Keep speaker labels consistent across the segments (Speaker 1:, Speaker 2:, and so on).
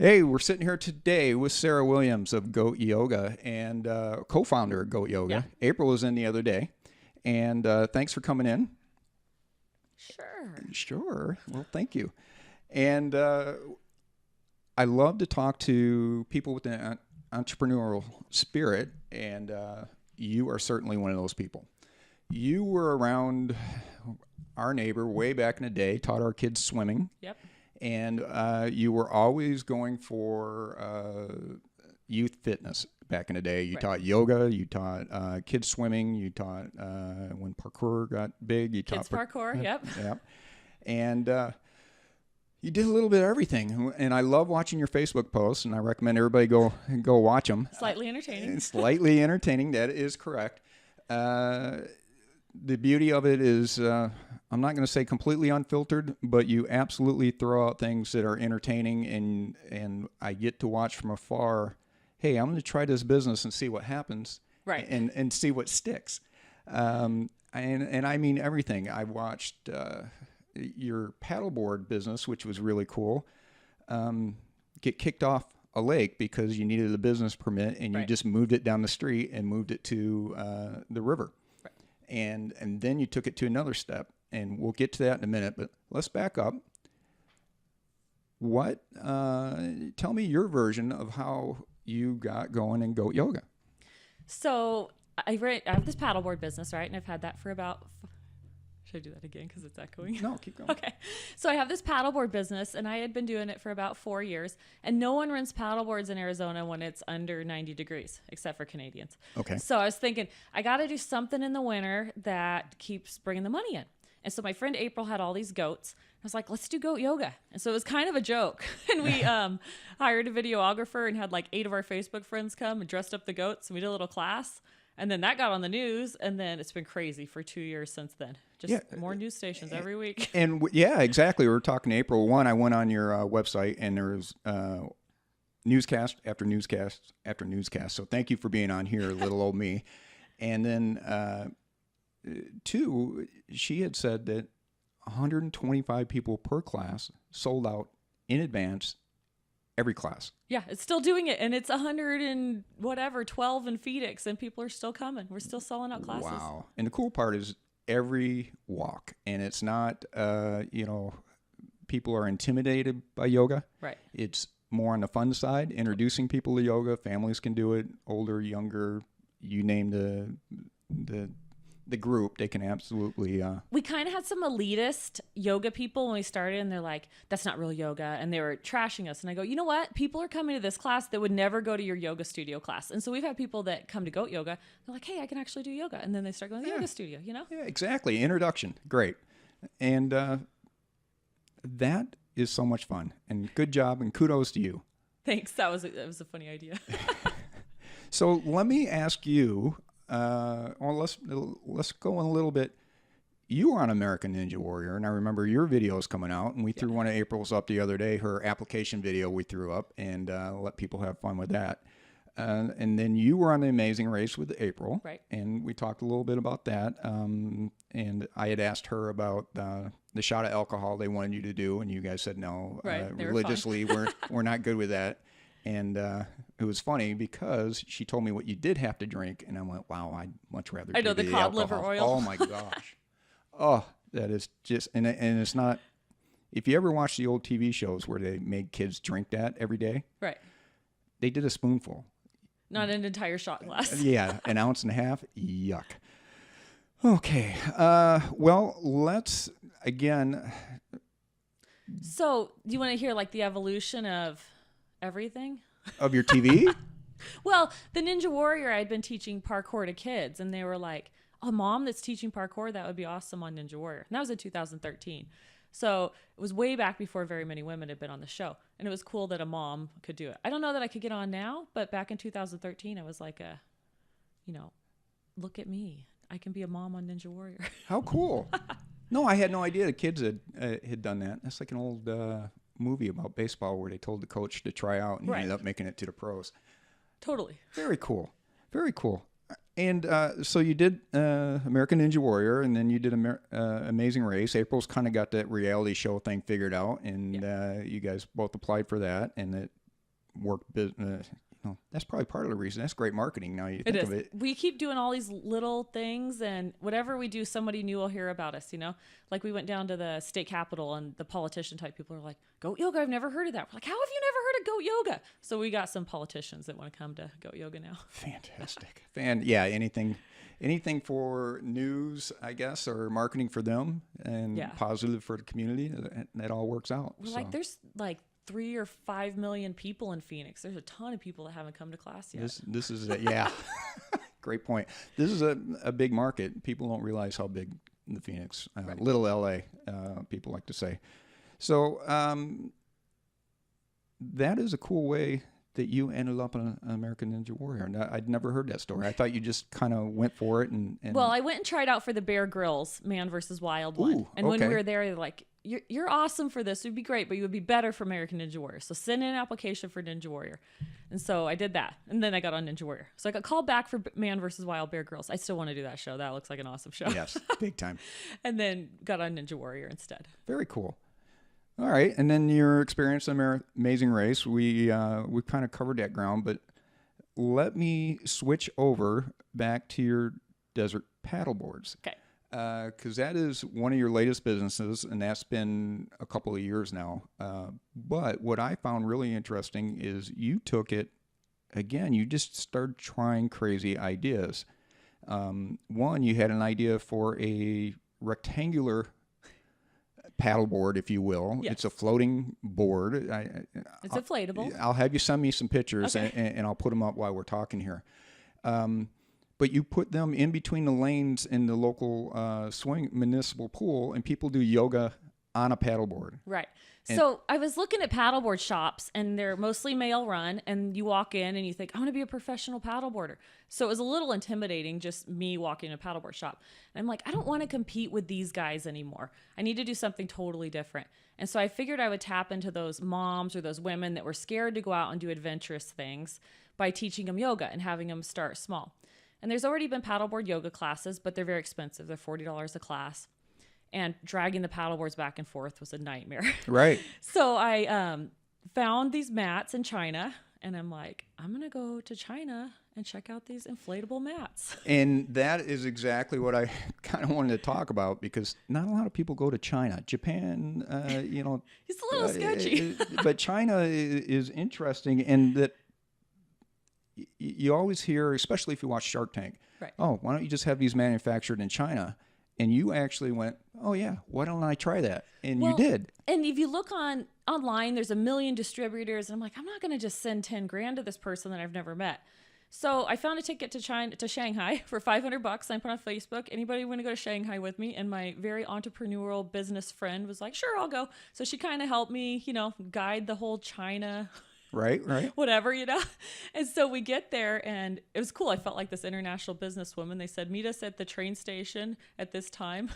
Speaker 1: Hey, we're sitting here today with Sarah Williams of Goat Yoga and co-founder of Goat Yoga.
Speaker 2: Yeah.
Speaker 1: April was in the other day, and thanks for coming in. Sure. Well, thank you. And I love to talk to people with an entrepreneurial spirit, and you are certainly one of those people. You were around our neighbor way back in the day, taught our kids swimming.
Speaker 2: Yep.
Speaker 1: And you were always going for youth fitness back in the day. You taught yoga, you taught kids swimming, you taught when parkour got big, you
Speaker 2: Kids
Speaker 1: taught
Speaker 2: parkour, yep.
Speaker 1: Yep. And you did a little bit of everything. And I love watching your Facebook posts, and I recommend everybody go watch them.
Speaker 2: Slightly entertaining.
Speaker 1: Slightly entertaining, that is correct. The beauty of it is, I'm not going to say completely unfiltered, but you absolutely throw out things that are entertaining, and I get to watch from afar. Hey, I'm going to try this business and see what happens,
Speaker 2: Right.
Speaker 1: and see what sticks. And I mean everything. I watched your paddleboard business, which was really cool, get kicked off a lake because you needed a business permit, and you just moved it down the street and moved it to the river. And then you took it to another step, and we'll get to that in a minute, but let's back up. Tell me your version of how you got going in Goat Yoga.
Speaker 2: So I have this paddleboard business, right? And I've had that for about... Should I do that again because it's echoing?
Speaker 1: No, keep going.
Speaker 2: Okay. So I have this paddleboard business, and I had been doing it for about 4 years. And no one runs paddleboards in Arizona when it's under 90 degrees, except for Canadians.
Speaker 1: Okay.
Speaker 2: So I was thinking, I got to do something in the winter that keeps bringing the money in. And so my friend April had all these goats. I was like, let's do goat yoga. And so it was kind of a joke. And we hired a videographer and had like 8 of our Facebook friends come and dressed up the goats. And we did a little class. And then that got on the news, and then it's been crazy for 2 years since then. Just more news stations every week.
Speaker 1: And yeah, exactly. We were talking April 1. I went on your website, and there was newscast after newscast after newscast. So thank you for being on here, little old me. And then 2, she had said that 125 people per class sold out in advance every class.
Speaker 2: Yeah, it's still doing it, and it's 100 and whatever, 12 in Phoenix, and people are still coming. We're still selling out classes.
Speaker 1: Wow. And the cool part is every walk, and it's not, people are intimidated by yoga. Right. It's more on the fun side, introducing people to yoga. Families can do it, older, younger, you name the group, they can absolutely...
Speaker 2: We kind of had some elitist yoga people when we started, and they're like, that's not real yoga, and they were trashing us. And I go, you know what? People are coming to this class that would never go to your yoga studio class. And so we've had people that come to Goat Yoga, they're like, hey, I can actually do yoga. And then they start going to the yoga studio, you know?
Speaker 1: Yeah, exactly. Introduction. Great. And that is so much fun. And good job, and kudos to you.
Speaker 2: Thanks. That was a funny idea.
Speaker 1: So let me ask you... let's go in a little bit. You were on American Ninja Warrior, and I remember your videos coming out, and we threw one of April's up the other day, her application video we threw up, and let people have fun with that. And then you were on The Amazing Race with April,
Speaker 2: right?
Speaker 1: And we talked a little bit about that. And I had asked her about the shot of alcohol they wanted you to do, and you guys said no.
Speaker 2: Right.
Speaker 1: Religiously, we're not good with that. And it was funny because she told me what you did have to drink, and I went, wow, I'd much rather do
Speaker 2: the cod liver oil.
Speaker 1: Oh, my gosh. Oh, that is just, and it's not, if you ever watch the old TV shows where they made kids drink that every day. Right. They did a spoonful.
Speaker 2: Not an entire shot glass.
Speaker 1: Yeah, an ounce and a half. Yuck. Okay. Well, let's, again.
Speaker 2: So, do you want to hear like the evolution of everything?
Speaker 1: Of your TV?
Speaker 2: Well, the Ninja Warrior, I'd been teaching parkour to kids, and they were like, a mom that's teaching parkour, that would be awesome on Ninja Warrior. And that was in 2013. So it was way back before very many women had been on the show. And it was cool that a mom could do it. I don't know that I could get on now, but back in 2013, I was like, look at me. I can be a mom on Ninja Warrior.
Speaker 1: How cool. No, I had no idea the kids had done that. That's like an old movie about baseball where they told the coach to try out, and he ended up making it to the pros.
Speaker 2: Totally.
Speaker 1: Very cool. Very cool. And so you did American Ninja Warrior, and then you did Amazing Race. April's kind of got that reality show thing figured out, and you guys both applied for that, and it work business. That's probably part of the reason. That's great marketing. Now you think of it.
Speaker 2: We keep doing all these little things, and whatever we do, somebody new will hear about us, Like we went down to the state capitol, and the politician type people are like, goat yoga, I've never heard of that. We're like, how have you never heard of goat yoga? So we got some politicians that want to come to goat yoga now.
Speaker 1: Fantastic. Anything for news, I guess, or marketing for them, and positive for the community, that all works out.
Speaker 2: We're like, there's like 3 or 5 million people in Phoenix. There's a ton of people that haven't come to class yet.
Speaker 1: This is great point. This is a big market. People don't realize how big the Phoenix, little LA, people like to say. So that is a cool way that you ended up an American Ninja Warrior. And I'd never heard that story. I thought you just kind of went for it.
Speaker 2: Well, I went and tried out for the Bear Grylls Man versus Wild one. And when we were there, they're like, you're awesome for this. It would be great, but you would be better for American Ninja Warrior. So send in an application for Ninja Warrior. And so I did that. And then I got on Ninja Warrior. So I got called back for Man versus Wild Bear Grylls. I still want to do that show. That looks like an awesome show.
Speaker 1: Yes, big time.
Speaker 2: And then got on Ninja Warrior instead.
Speaker 1: Very cool. All right, and then your experience in Amazing Race, we kind of covered that ground, but let me switch over back to your desert paddleboards.
Speaker 2: Okay.
Speaker 1: Because that is one of your latest businesses, and that's been a couple of years now. But what I found really interesting is you took it, again, you just started trying crazy ideas. One, you had an idea for a rectangular paddleboard, if you will.
Speaker 2: Yes.
Speaker 1: It's a floating board.
Speaker 2: It's inflatable.
Speaker 1: I'll have you send me some pictures,
Speaker 2: okay.
Speaker 1: and I'll put them up while we're talking here. But you put them in between the lanes in the local swing municipal pool, and people do yoga on a paddleboard.
Speaker 2: Right. So I was looking at paddleboard shops, and they're mostly male run, and you walk in and you think, I want to be a professional paddleboarder. So it was a little intimidating, just me walking in a paddleboard shop. And I'm like, I don't want to compete with these guys anymore. I need to do something totally different. And so I figured I would tap into those moms or those women that were scared to go out and do adventurous things by teaching them yoga and having them start small. And there's already been paddleboard yoga classes, but they're very expensive. They're $40 a class. And dragging the paddleboards back and forth was a nightmare.
Speaker 1: Right.
Speaker 2: So I found these mats in China, and I'm like, I'm going to go to China and check out these inflatable mats.
Speaker 1: And that is exactly what I kind of wanted to talk about, because not a lot of people go to China. Japan,
Speaker 2: It's a little sketchy.
Speaker 1: But China is interesting in that you always hear, especially if you watch Shark Tank,
Speaker 2: right.
Speaker 1: Oh, why don't you just have these manufactured in China? And you actually went, oh, yeah, why don't I try that? And you did.
Speaker 2: And if you look online, there's a million distributors. And I'm like, I'm not going to just send 10 grand to this person that I've never met. So I found a ticket to Shanghai for $500. I put on Facebook, anybody want to go to Shanghai with me? And my very entrepreneurial business friend was like, sure, I'll go. So she kind of helped me, guide the whole China
Speaker 1: Right.
Speaker 2: whatever, And so we get there, and it was cool. I felt like this international businesswoman. They said, meet us at the train station at this time,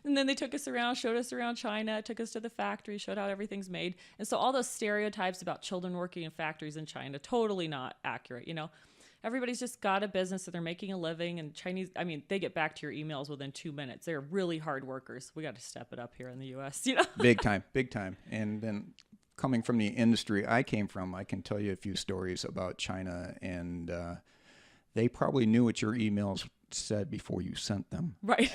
Speaker 2: And then they took us around, showed us around China, took us to the factory, showed how everything's made. And so all those stereotypes about children working in factories in China, totally not accurate, Everybody's just got a business that they're making a living, and Chinese, they get back to your emails within 2 minutes. They're really hard workers. We got to step it up here in the U.S.,
Speaker 1: Big time. And then coming from the industry I came from, I can tell you a few stories about China, and they probably knew what your emails said before you sent them.
Speaker 2: Right.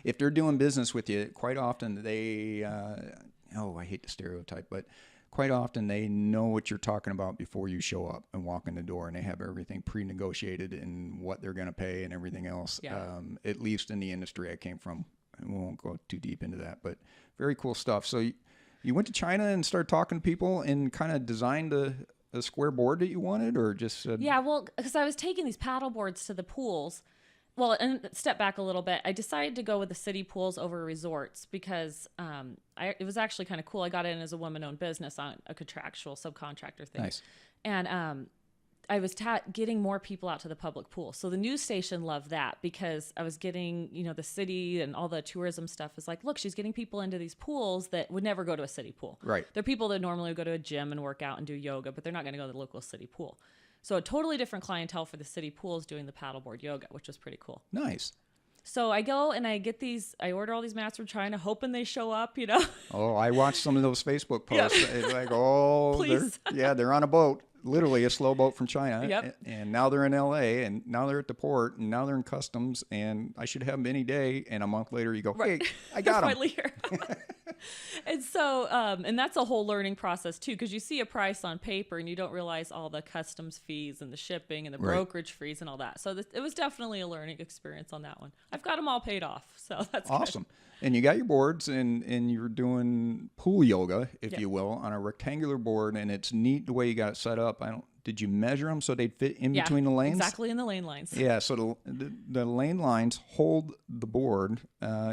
Speaker 1: If they're doing business with you, quite often they, I hate the stereotype, but quite often they know what you're talking about before you show up and walk in the door, and they have everything pre-negotiated and what they're going to pay and everything else, at least in the industry I came from. We won't go too deep into that, but very cool stuff. So you went to China and started talking to people and kind of designed a square board that you wanted, or just said...
Speaker 2: Yeah, well, because I was taking these paddle boards to the pools. Well, and step back a little bit. I decided to go with the city pools over resorts because it was actually kind of cool. I got in as a woman-owned business on a contractual subcontractor thing.
Speaker 1: Nice.
Speaker 2: And I was getting more people out to the public pool. So the news station loved that because I was getting, the city and all the tourism stuff is like, look, she's getting people into these pools that would never go to a city pool.
Speaker 1: Right.
Speaker 2: They're people that normally would go to a gym and work out and do yoga, but they're not going to go to the local city pool. So a totally different clientele for the city pools doing the paddleboard yoga, which was pretty cool.
Speaker 1: Nice.
Speaker 2: So I go and I order all these mats from China, hoping they show up, you know.
Speaker 1: Oh, I watched some of those Facebook posts. It's like, oh, they're on a boat, literally a slow boat from China.
Speaker 2: Yep.
Speaker 1: And now they're in LA, and now they're at the port, and now they're in customs, and I should have them any day. And a month later, you go, hey, I got them.
Speaker 2: Finally here. And so, and that's a whole learning process too, because you see a price on paper and you don't realize all the customs fees and the shipping and the brokerage fees and all that. So it was definitely a learning experience on that one. I've got them all paid off, so that's
Speaker 1: awesome.
Speaker 2: Good.
Speaker 1: And you got your boards, and you're doing pool yoga, if you will, on a rectangular board, and it's neat the way you got it set up. Did you measure them so they'd fit in between the lanes?
Speaker 2: Exactly, in the lane lines.
Speaker 1: Yeah, so the lane lines hold the board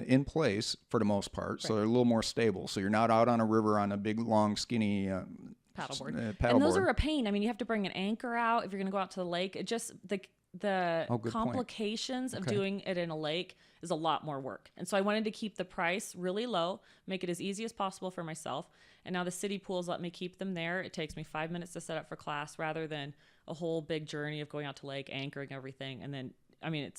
Speaker 1: in place for the most part, so they're a little more stable. So you're not out on a river on a big, long, skinny
Speaker 2: paddleboard.
Speaker 1: And
Speaker 2: those are a pain. I mean, you have to bring an anchor out if you're going to go out to the lake. It just the complications of doing it in a lake is a lot more work. And so I wanted to keep the price really low, make it as easy as possible for myself. And now the city pools let me keep them there. It takes me 5 minutes to set up for class rather than a whole big journey of going out to lake, anchoring everything. And then, I mean,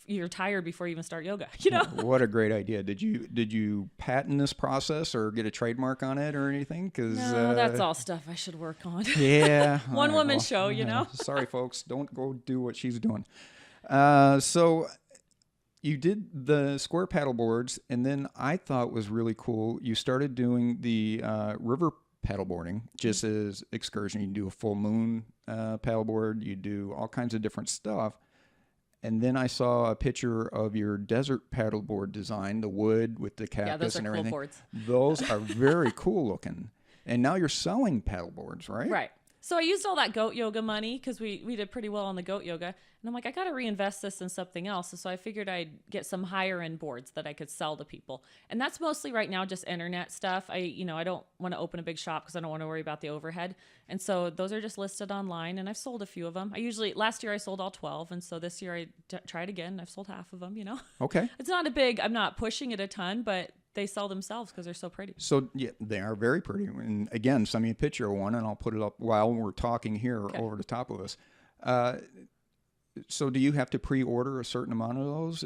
Speaker 2: you're tired before you even start yoga, you know?
Speaker 1: What a great idea. Did you patent this process or get a trademark on it or anything?
Speaker 2: No, that's all stuff I should work on.
Speaker 1: Yeah.
Speaker 2: One woman show, you know?
Speaker 1: Sorry, folks. Don't go do what she's doing. So you did the square paddle boards, and then I thought was really cool, you started doing the river paddleboarding just as excursion. You do a full moon paddleboard. You do all kinds of different stuff. And then I saw a picture of your desert paddleboard design, the wood with the cactus and everything.
Speaker 2: Cool boards.
Speaker 1: Those are very cool looking. And now you're selling paddleboards, right?
Speaker 2: Right. So I used all that goat yoga money because we did pretty well on the goat yoga. And I'm like, I got to reinvest this in something else. And so I figured I'd get some higher end boards that I could sell to people. And that's mostly right now just internet stuff. I don't want to open a big shop because I don't want to worry about the overhead. And so those are just listed online, and I've sold a few of them. Last year I sold all 12. And so this year I tried again. I've sold half of them, you know.
Speaker 1: Okay.
Speaker 2: It's not I'm not pushing it a ton, but they sell themselves because they're so pretty.
Speaker 1: So yeah, they are very pretty. And again, send me a picture of one, and I'll put it up while we're talking here over the top of us. So do you have to pre-order a certain amount of those,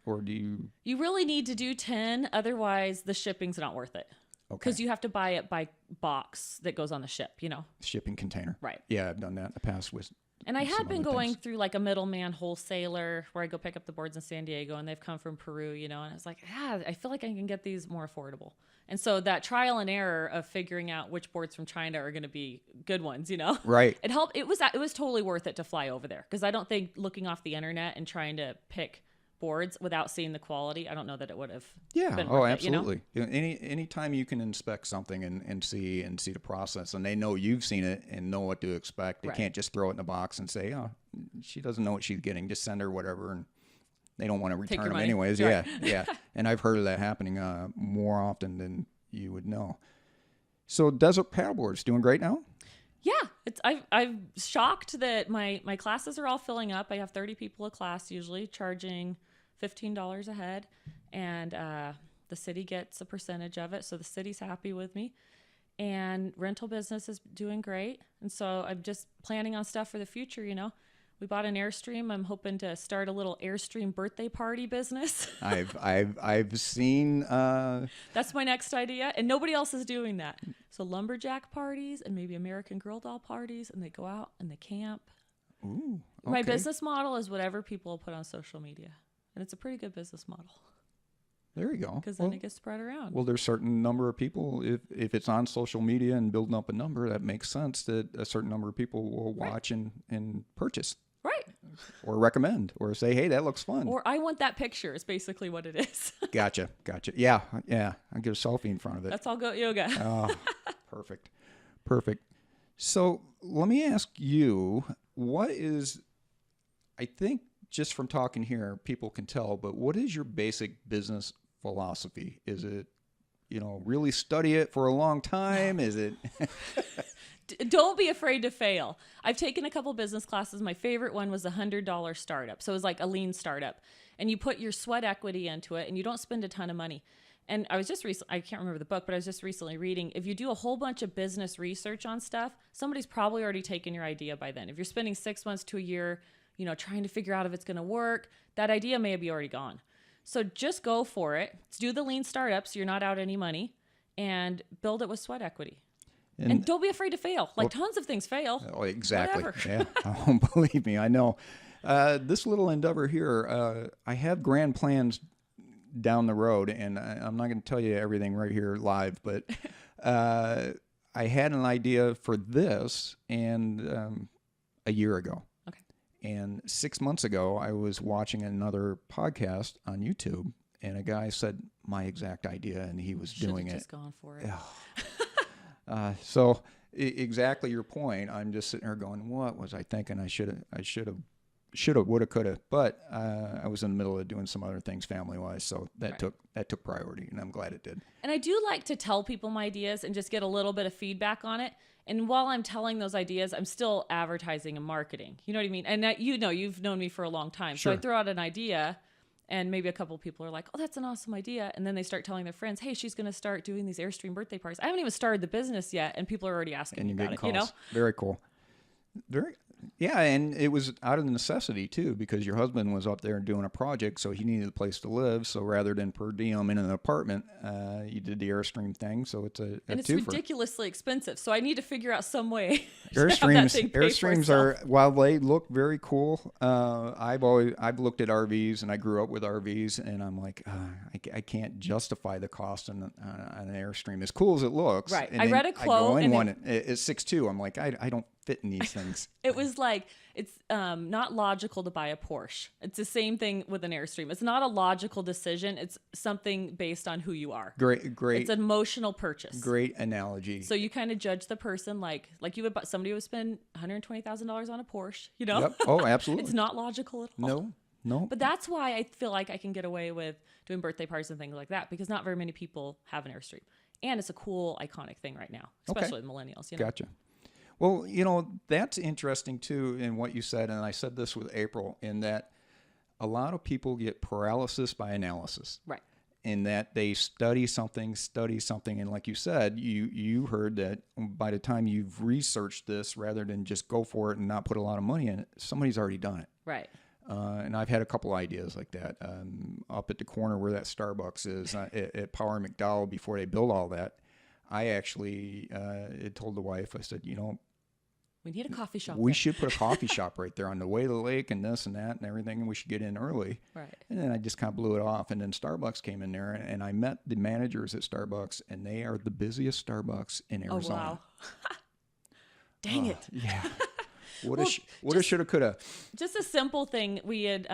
Speaker 1: or do you? You
Speaker 2: really need to do 10, otherwise the shipping's not worth it. Because you have to buy it by box that goes on the ship, you know.
Speaker 1: Shipping container.
Speaker 2: Right.
Speaker 1: Yeah, I've done that in the past with.
Speaker 2: And I had been going through like a middleman wholesaler where I go pick up the boards in San Diego, and they've come from Peru, you know, and I was like, I feel like I can get these more affordable. And so that trial and error of figuring out which boards from China are going to be good ones, you know,
Speaker 1: right.
Speaker 2: It helped. It was totally worth it to fly over there, because I don't think looking off the internet and trying to pick boards without seeing the quality, I don't know that it would have been worth
Speaker 1: absolutely.
Speaker 2: It, you know?
Speaker 1: Any time you can inspect something and see the process, and they know you've seen it and know what to expect. They can't just throw it in a box and say, oh, she doesn't know what she's getting, just send her whatever, and they don't want to return them anyways.
Speaker 2: Right.
Speaker 1: Yeah. And I've heard of that happening more often than you would know. So Desert Paddleboards doing great now?
Speaker 2: Yeah, I'm shocked that my classes are all filling up. I have 30 people a class usually, charging $15 a head, and the city gets a percentage of it, so the city's happy with me. And rental business is doing great, and so I'm just planning on stuff for the future, you know. We bought an Airstream. I'm hoping to start a little Airstream birthday party business.
Speaker 1: I've seen.
Speaker 2: That's my next idea, and nobody else is doing that. So lumberjack parties and maybe American Girl doll parties, and they go out and they camp.
Speaker 1: Ooh, okay.
Speaker 2: My business model is whatever people put on social media, and it's a pretty good business model.
Speaker 1: There you go.
Speaker 2: Because then it gets spread around.
Speaker 1: Well, there's a certain number of people. If it's on social media and building up a number, that makes sense that a certain number of people will watch and purchase.
Speaker 2: Right.
Speaker 1: Or recommend or say, hey, that looks fun.
Speaker 2: Or I want that picture is basically what it is. Gotcha.
Speaker 1: Yeah. I'll get a selfie in front of it.
Speaker 2: That's all goat yoga.
Speaker 1: Oh, perfect. So let me ask you, I think just from talking here, people can tell, but what is your basic business philosophy? Is it, really study it for a long time? Is it...
Speaker 2: Don't be afraid to fail. I've taken a couple business classes. My favorite one was a $100 startup. So it was like a lean startup. And you put your sweat equity into it, and you don't spend a ton of money. And I was just I can't remember the book, but I was just recently reading, if you do a whole bunch of business research on stuff, somebody's probably already taken your idea by then. If you're spending 6 months to a year, trying to figure out if it's going to work, that idea may be already gone. So just go for it. Do the lean startup so you're not out any money, and build it with sweat equity. And don't be afraid to fail. Like tons of things fail.
Speaker 1: Oh, exactly.
Speaker 2: Whatever.
Speaker 1: Yeah. Oh, believe me, I know. This little endeavor here, I have grand plans down the road, and I'm not going to tell you everything right here live, but I had an idea for this and a year ago.
Speaker 2: Okay.
Speaker 1: And 6 months ago, I was watching another podcast on YouTube, and a guy said my exact idea, and he was doing it.
Speaker 2: Just gone for it.
Speaker 1: So exactly your point. I'm just sitting there going, what was I thinking? I should have, would have, could have. But I was in the middle of doing some other things family wise, so that took priority, and I'm glad it did.
Speaker 2: And I do like to tell people my ideas and just get a little bit of feedback on it. And while I'm telling those ideas, I'm still advertising and marketing. You know what I mean? And you've known me for a long time.
Speaker 1: Sure.
Speaker 2: So I throw out an idea, and maybe a couple of people are like, oh, that's an awesome idea. And then they start telling their friends, hey, she's going to start doing these Airstream birthday parties. I haven't even started the business yet, and people are already asking me about it.
Speaker 1: Calls.
Speaker 2: You know?
Speaker 1: Very cool. Yeah, and it was out of necessity too, because your husband was up there doing a project, so he needed a place to live. So rather than per diem in an apartment, you did the Airstream thing. So it's a
Speaker 2: and it's
Speaker 1: twofer.
Speaker 2: ridiculously expensive. So I need to figure out some way.
Speaker 1: Airstreams are, while they look very cool. I've looked at RVs, and I grew up with RVs, and I'm like, I can't justify the cost on an Airstream as cool as it looks.
Speaker 2: Right.
Speaker 1: And
Speaker 2: I read a quote.
Speaker 1: I go in one at 6'2". I'm like, I don't fit in these things.
Speaker 2: It was like, it's not logical to buy a Porsche. It's the same thing with an Airstream. It's not a logical decision. It's something based on who you are.
Speaker 1: Great.
Speaker 2: It's an emotional purchase.
Speaker 1: Great analogy.
Speaker 2: So you kind of judge the person like you would, somebody would spend $120,000 on a Porsche, you know?
Speaker 1: Yep. Oh, absolutely.
Speaker 2: It's not logical at all.
Speaker 1: No.
Speaker 2: But that's why I feel like I can get away with doing birthday parties and things like that, because not very many people have an Airstream. And it's a cool, iconic thing right now, especially with millennials. You know?
Speaker 1: Gotcha. Well, that's interesting too in what you said, and I said this with April, in that a lot of people get paralysis by analysis.
Speaker 2: Right.
Speaker 1: In that they study something, and like you said, you heard that by the time you've researched this, rather than just go for it and not put a lot of money in it, somebody's already done it.
Speaker 2: Right.
Speaker 1: And I've had a couple ideas like that. Up at the corner where that Starbucks is, at Power and McDowell, before they built all that, I actually told the wife, I said,
Speaker 2: we need a coffee shop.
Speaker 1: We should put a coffee shop right there on the way to the lake and this and that and everything, and we should get in early.
Speaker 2: Right.
Speaker 1: And then I just kind of blew it off, and then Starbucks came in there, and I met the managers at Starbucks, and they are the busiest Starbucks in Arizona.
Speaker 2: Oh, wow. Dang it.
Speaker 1: Yeah. Woulda, shoulda, coulda.
Speaker 2: Just a simple thing we had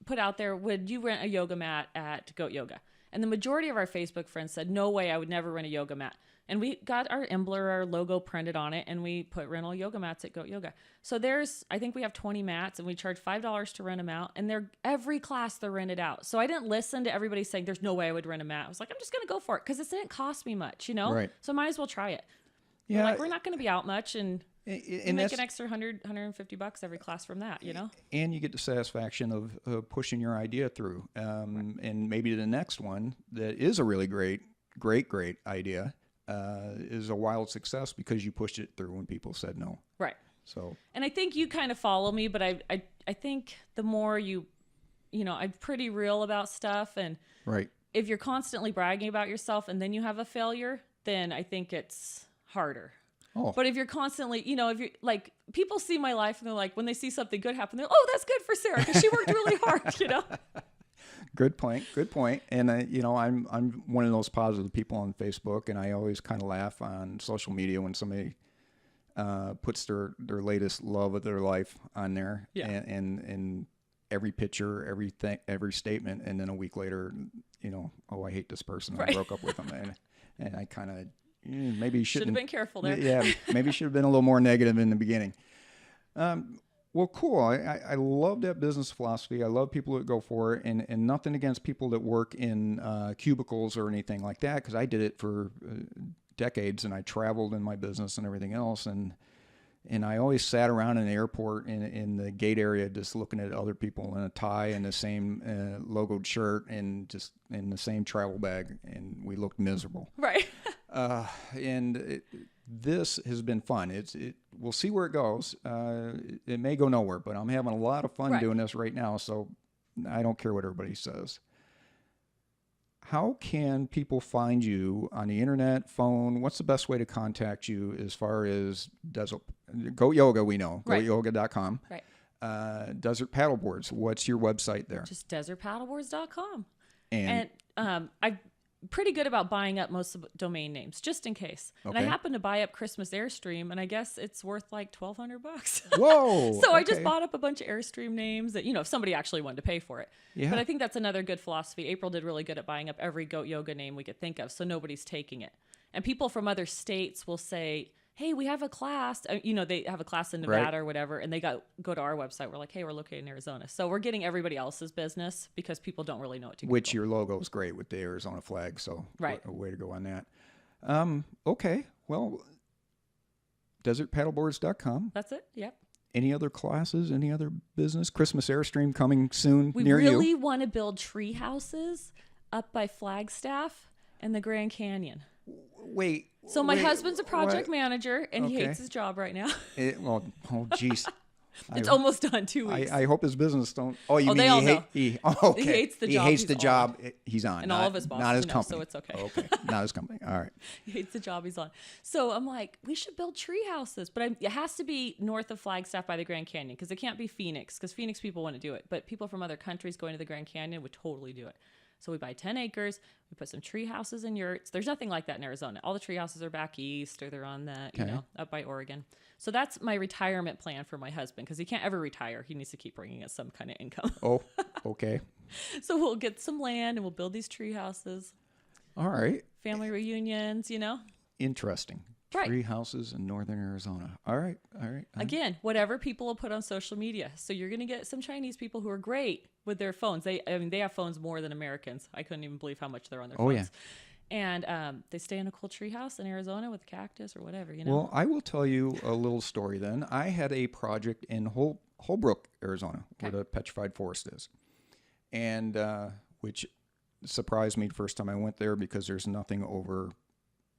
Speaker 2: put out there: would you rent a yoga mat at Goat Yoga? And the majority of our Facebook friends said, no way, I would never rent a yoga mat. And we got our our logo printed on it, and we put rental yoga mats at Goat Yoga. So I think we have 20 mats, and we charge $5 to rent them out. And every class they're rented out. So I didn't listen to everybody saying, there's no way I would rent a mat. I was like, I'm just going to go for it, because it didn't cost me much,
Speaker 1: Right.
Speaker 2: So I might as well try it.
Speaker 1: Yeah.
Speaker 2: We're not going to be out much, and make an extra $150 every class from that,
Speaker 1: And you get the satisfaction of pushing your idea through. And maybe the next one that is a really great idea is a wild success because you pushed it through when people said no.
Speaker 2: Right.
Speaker 1: So.
Speaker 2: And I think you kind of follow me, but I think the more I'm pretty real about stuff. And
Speaker 1: right.
Speaker 2: If you're constantly bragging about yourself and then you have a failure, then I think it's harder.
Speaker 1: Oh.
Speaker 2: But if you're constantly, if you're like, people see my life and they're like, when they see something good happen, they're, oh, that's good for Sarah because she worked really hard,
Speaker 1: Good point. And I'm one of those positive people on Facebook, and I always kind of laugh on social media when somebody puts their latest love of their life on there, and every picture, every statement, and then a week later, oh, I hate this person. Right. I broke up with them, and I kind of maybe should have
Speaker 2: been careful there.
Speaker 1: Yeah, maybe should have been a little more negative in the beginning. Well, cool. I love that business philosophy. I love people that go for it, and nothing against people that work in cubicles or anything like that, because I did it for decades, and I traveled in my business and everything else, and I always sat around in the airport in the gate area just looking at other people in a tie and the same logoed shirt and just in the same travel bag, and we looked miserable.
Speaker 2: Right.
Speaker 1: This has been fun. We'll see where it goes. It may go nowhere, but I'm having a lot of fun doing this right now, so I don't care what everybody says. how can people find you on the internet, phone? What's the best way to contact you as far as desert? Goat Yoga, we know.
Speaker 2: Right.
Speaker 1: GoatYoga.com.
Speaker 2: Right.
Speaker 1: Desert Paddleboards. What's your website there?
Speaker 2: Just desertpaddleboards.com.
Speaker 1: And
Speaker 2: I'm pretty good about buying up most of the domain names just in case.
Speaker 1: Okay.
Speaker 2: And I happened to buy up Christmas Airstream, and I guess it's worth like $1,200.
Speaker 1: Whoa.
Speaker 2: So I just bought up a bunch of Airstream names that, if somebody actually wanted to pay for it.
Speaker 1: Yeah.
Speaker 2: But I think that's another good philosophy. April did really good at buying up every Goat Yoga name we could think of, so nobody's taking it. And people from other states will say, hey, we have a class. They have a class in Nevada or whatever, and they go to our website. We're like, hey, we're located in Arizona. So we're getting everybody else's business because people don't really know what to Google.
Speaker 1: Which your logo is great with the Arizona flag, so a way to go on that. Okay, well, desertpaddleboards.com.
Speaker 2: That's it, yep.
Speaker 1: Any other classes, any other business? Christmas Airstream coming soon
Speaker 2: We
Speaker 1: near
Speaker 2: really
Speaker 1: you.
Speaker 2: want to build tree houses up by Flagstaff and the Grand Canyon.
Speaker 1: Wait.
Speaker 2: So my husband's a project manager, and he hates his job right now.
Speaker 1: Geez.
Speaker 2: It's almost done, 2 weeks.
Speaker 1: I hope his business don't. Oh, you mean
Speaker 2: they all know.
Speaker 1: He
Speaker 2: hates the
Speaker 1: He
Speaker 2: job
Speaker 1: hates
Speaker 2: he's
Speaker 1: the
Speaker 2: on.
Speaker 1: job he's on.
Speaker 2: And all of his bosses
Speaker 1: not his
Speaker 2: know,
Speaker 1: company.
Speaker 2: so it's okay.
Speaker 1: Okay, not his company. All right.
Speaker 2: He hates the job he's on. So I'm like, we should build tree houses, but it has to be north of Flagstaff by the Grand Canyon because it can't be Phoenix because Phoenix people want to do it, but people from other countries going to the Grand Canyon would totally do it. So we buy 10 acres, we put some tree houses and yurts. There's nothing like that in Arizona. All the tree houses are back east or they're on that, up by Oregon. So that's my retirement plan for my husband because he can't ever retire. He needs to keep bringing us some kind of income.
Speaker 1: Oh, okay.
Speaker 2: So we'll get some land and we'll build these tree houses.
Speaker 1: All right.
Speaker 2: Family reunions,
Speaker 1: Interesting.
Speaker 2: Right.
Speaker 1: Tree houses in northern Arizona. All right.
Speaker 2: Again, whatever people will put on social media. So you're going to get some Chinese people who are great with their phones. They have phones more than Americans. I couldn't even believe how much they're on their phones.
Speaker 1: Yeah.
Speaker 2: And they stay in a cool tree house in Arizona with cactus or whatever,
Speaker 1: Well, I will tell you a little story then. I had a project in Holbrook, Arizona, where the petrified forest is. And which surprised me the first time I went there because there's nothing over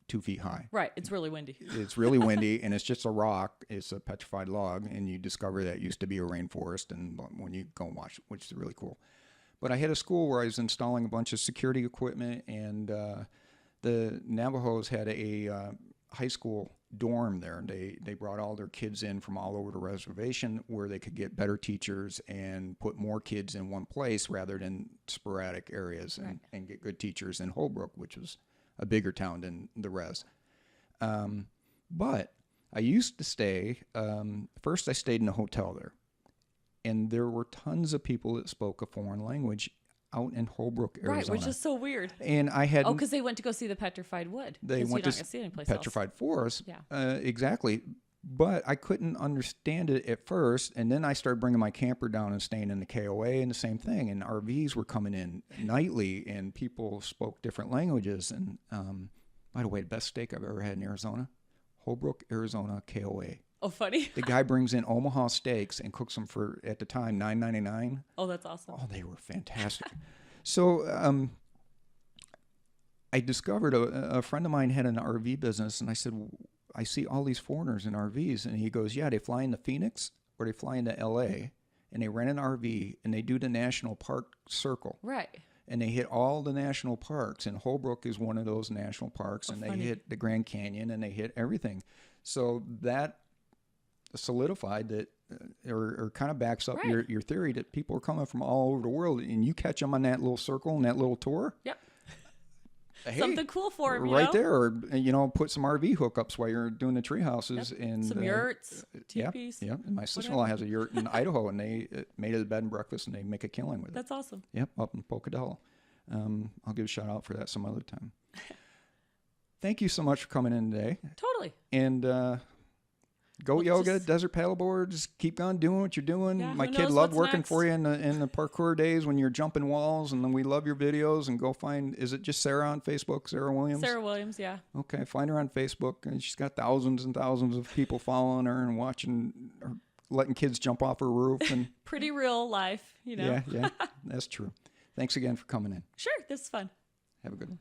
Speaker 1: 2 feet high.
Speaker 2: Right. It's really windy.
Speaker 1: It's really windy, and it's just a rock. It's a petrified log, and you discover that it used to be a rainforest, and when you go and watch, which is really cool. But I had a school where I was installing a bunch of security equipment, and the Navajos had a high school dorm there. They brought all their kids in from all over the reservation where they could get better teachers and put more kids in one place rather than sporadic areas and get good teachers in Holbrook, which was a bigger town than the res. But I used to stay, first I stayed in a hotel there. And there were tons of people that spoke a foreign language out in Holbrook, Arizona.
Speaker 2: Right, which is so weird.
Speaker 1: And I had...
Speaker 2: Oh, because they went to go see the petrified wood.
Speaker 1: They went to
Speaker 2: see any place
Speaker 1: petrified forest.
Speaker 2: Yeah.
Speaker 1: Exactly. But I couldn't understand it at first. And then I started bringing my camper down and staying in the KOA and the same thing. And RVs were coming in nightly and people spoke different languages. And by the way, the best steak I've ever had in Arizona, Holbrook, Arizona, KOA.
Speaker 2: Oh, funny.
Speaker 1: The guy brings in Omaha steaks and cooks them for, at the time, $9.99.
Speaker 2: Oh, that's awesome.
Speaker 1: Oh, they were fantastic. So I discovered a friend of mine had an RV business, and I said, I see all these foreigners in RVs. And he goes, yeah, they fly into Phoenix or they fly into LA, and they rent an RV, and they do the national park circle.
Speaker 2: Right.
Speaker 1: And they hit all the national parks, and Holbrook is one of those national parks, and they hit the Grand Canyon, and they hit everything. So that solidified that, or kind of backs up your theory that people are coming from all over the world, and you catch them on that little circle and that little tour.
Speaker 2: Yep.
Speaker 1: Hey,
Speaker 2: something cool for them,
Speaker 1: right there, or put some RV hookups while you're doing the tree houses and
Speaker 2: some yurts, teepees.
Speaker 1: Yeah. And my sister-in-law has a yurt in Idaho, and they made it a bed and breakfast, and they make a killing with it.
Speaker 2: That's awesome.
Speaker 1: Yep, up in Pocatello. I'll give a shout out for that some other time. Thank you so much for coming in today.
Speaker 2: Totally.
Speaker 1: And Goat Yoga, Desert Paddleboards, keep on doing what you're doing.
Speaker 2: Yeah,
Speaker 1: my kid loved working for you in the parkour days when you're jumping walls, and then we love your videos. And go find, is it just Sarah on Facebook, Sarah Williams?
Speaker 2: Sarah Williams, yeah.
Speaker 1: Okay, find her on Facebook, and she's got thousands and thousands of people following her and watching her, letting kids jump off her roof. And
Speaker 2: pretty real life,
Speaker 1: Yeah, that's true. Thanks again for coming in.
Speaker 2: Sure, this is fun.
Speaker 1: Have a good one.